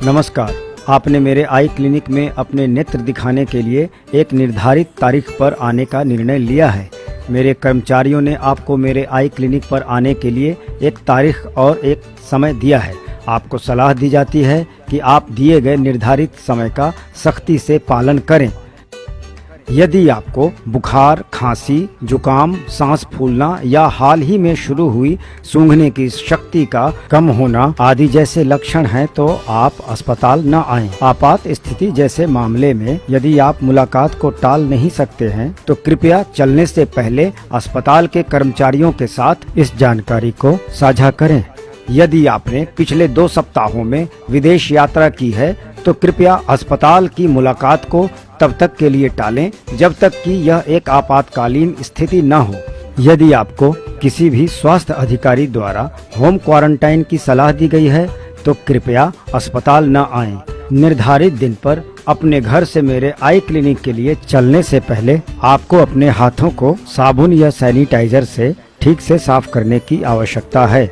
नमस्कार। आपने मेरे आई क्लिनिक में अपने नेत्र दिखाने के लिए एक निर्धारित तारीख पर आने का निर्णय लिया है। मेरे कर्मचारियों ने आपको मेरे आई क्लिनिक पर आने के लिए एक तारीख और एक समय दिया है। आपको सलाह दी जाती है कि आप दिए गए निर्धारित समय का सख्ती से पालन करें। यदि आपको बुखार, खांसी, जुकाम, सांस फूलना या हाल ही में शुरू हुई सूंघने की शक्ति का कम होना आदि जैसे लक्षण हैं तो आप अस्पताल न आएं। आपात स्थिति जैसे मामले में यदि आप मुलाकात को टाल नहीं सकते हैं तो कृपया चलने से पहले अस्पताल के कर्मचारियों के साथ इस जानकारी को साझा करें। यदि आपने पिछले 2 सप्ताहों में विदेश यात्रा की है तो कृपया अस्पताल की मुलाकात को तब तक के लिए टालें जब तक कि यह एक आपातकालीन स्थिति न हो। यदि आपको किसी भी स्वास्थ्य अधिकारी द्वारा होम क्वारंटाइन की सलाह दी गई है तो कृपया अस्पताल न आएं। निर्धारित दिन पर अपने घर से मेरे आई क्लिनिक के लिए चलने से पहले आपको अपने हाथों को साबुन या सैनिटाइजर से ठीक से साफ करने की आवश्यकता है।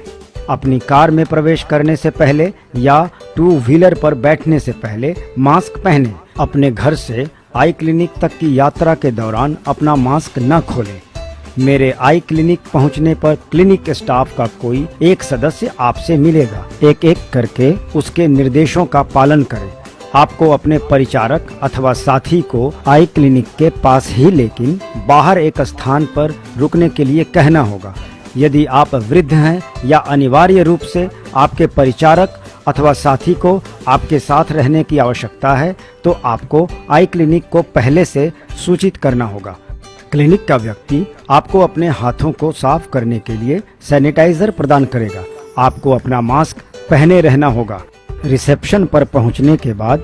अपनी कार में प्रवेश करने से पहले या 2 व्हीलर पर बैठने से पहले मास्क पहनें। अपने घर से आई क्लिनिक तक की यात्रा के दौरान अपना मास्क न खोलें। मेरे आई क्लिनिक पहुंचने पर क्लिनिक स्टाफ का कोई एक सदस्य आपसे मिलेगा। एक एक करके उसके निर्देशों का पालन करें। आपको अपने परिचारक अथवा साथी को आई क्लिनिक के पास ही लेकिन बाहर एक स्थान पर रुकने के लिए कहना होगा। यदि आप वृद्ध हैं या अनिवार्य रूप से आपके परिचारक अथवा साथी को आपके साथ रहने की आवश्यकता है तो आपको आई क्लिनिक को पहले से सूचित करना होगा। क्लिनिक का व्यक्ति आपको अपने हाथों को साफ करने के लिए सैनिटाइजर प्रदान करेगा। आपको अपना मास्क पहने रहना होगा। रिसेप्शन पर पहुंचने के बाद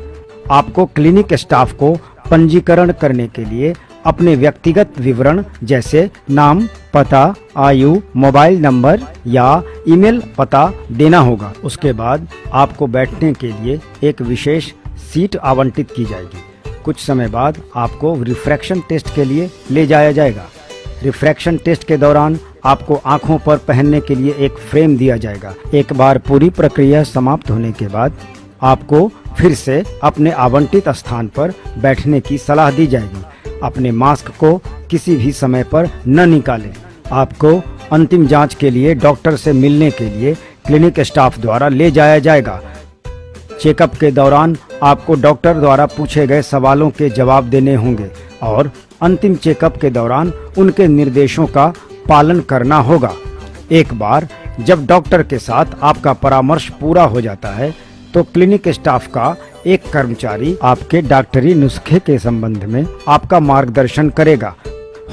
आपको क्लिनिक स्टाफ को पंजीकरण करने के लिए अपने व्यक्तिगत विवरण जैसे नाम, पता, आयु, मोबाइल नंबर या ईमेल पता देना होगा। उसके बाद आपको बैठने के लिए एक विशेष सीट आवंटित की जाएगी। कुछ समय बाद आपको रिफ्रैक्शन टेस्ट के लिए ले जाया जाएगा। रिफ्रैक्शन टेस्ट के दौरान आपको आंखों पर पहनने के लिए एक फ्रेम दिया जाएगा। एक बार पूरी प्रक्रिया समाप्त होने के बाद आपको फिर से अपने आवंटित स्थान पर बैठने की सलाह दी जाएगी। अपने मास्क को किसी भी समय पर न निकालें। आपको अंतिम जांच के लिए डॉक्टर से मिलने के लिए क्लिनिक स्टाफ द्वारा ले जाया जाएगा। चेकअप के दौरान आपको डॉक्टर द्वारा पूछे गए सवालों के जवाब देने होंगे और अंतिम चेकअप के दौरान उनके निर्देशों का पालन करना होगा। एक बार जब डॉक्टर के साथ आपका परामर्श पूरा हो जाता है तो क्लिनिक स्टाफ का एक कर्मचारी आपके डॉक्टरी नुस्खे के संबंध में आपका मार्गदर्शन करेगा।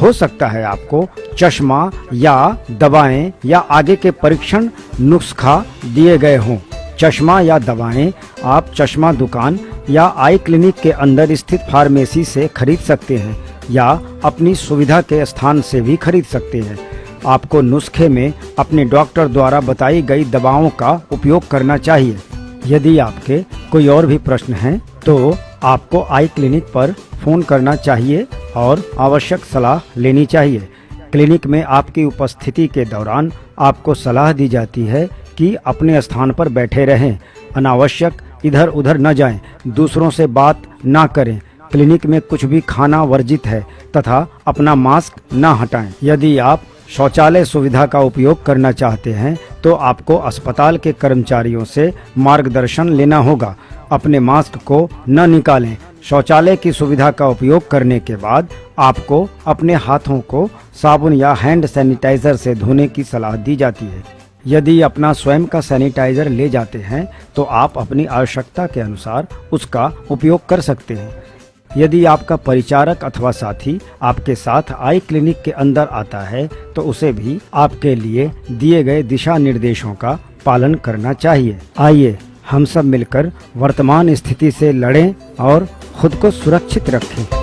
हो सकता है आपको चश्मा या दवाएं या आगे के परीक्षण नुस्खा दिए गए हों। चश्मा या दवाएं आप चश्मा दुकान या आई क्लिनिक के अंदर स्थित फार्मेसी से खरीद सकते हैं या अपनी सुविधा के स्थान से भी खरीद सकते हैं। आपको नुस्खे में अपने डॉक्टर द्वारा बताई गई दवाओं का उपयोग करना चाहिए। यदि आपके कोई और भी प्रश्न हैं तो आपको आई क्लिनिक पर फोन करना चाहिए और आवश्यक सलाह लेनी चाहिए। क्लिनिक में आपकी उपस्थिति के दौरान आपको सलाह दी जाती है कि अपने स्थान पर बैठे रहें, अनावश्यक इधर उधर न जाएं, दूसरों से बात न करें। क्लिनिक में कुछ भी खाना वर्जित है तथा अपना मास्क न हटाएं। यदि आप शौचालय सुविधा का उपयोग करना चाहते हैं तो आपको अस्पताल के कर्मचारियों से मार्गदर्शन लेना होगा। अपने मास्क को न निकालें। शौचालय की सुविधा का उपयोग करने के बाद आपको अपने हाथों को साबुन या हैंड सैनिटाइजर से धोने की सलाह दी जाती है। यदि अपना स्वयं का सैनिटाइजर ले जाते हैं तो आप अपनी आवश्यकता के अनुसार उसका उपयोग कर सकते हैं। यदि आपका परिचारक अथवा साथी आपके साथ आई क्लिनिक के अंदर आता है तो उसे भी आपके लिए दिए गए दिशा निर्देशों का पालन करना चाहिए। आइए हम सब मिलकर वर्तमान स्थिति से लड़ें और खुद को सुरक्षित रखें।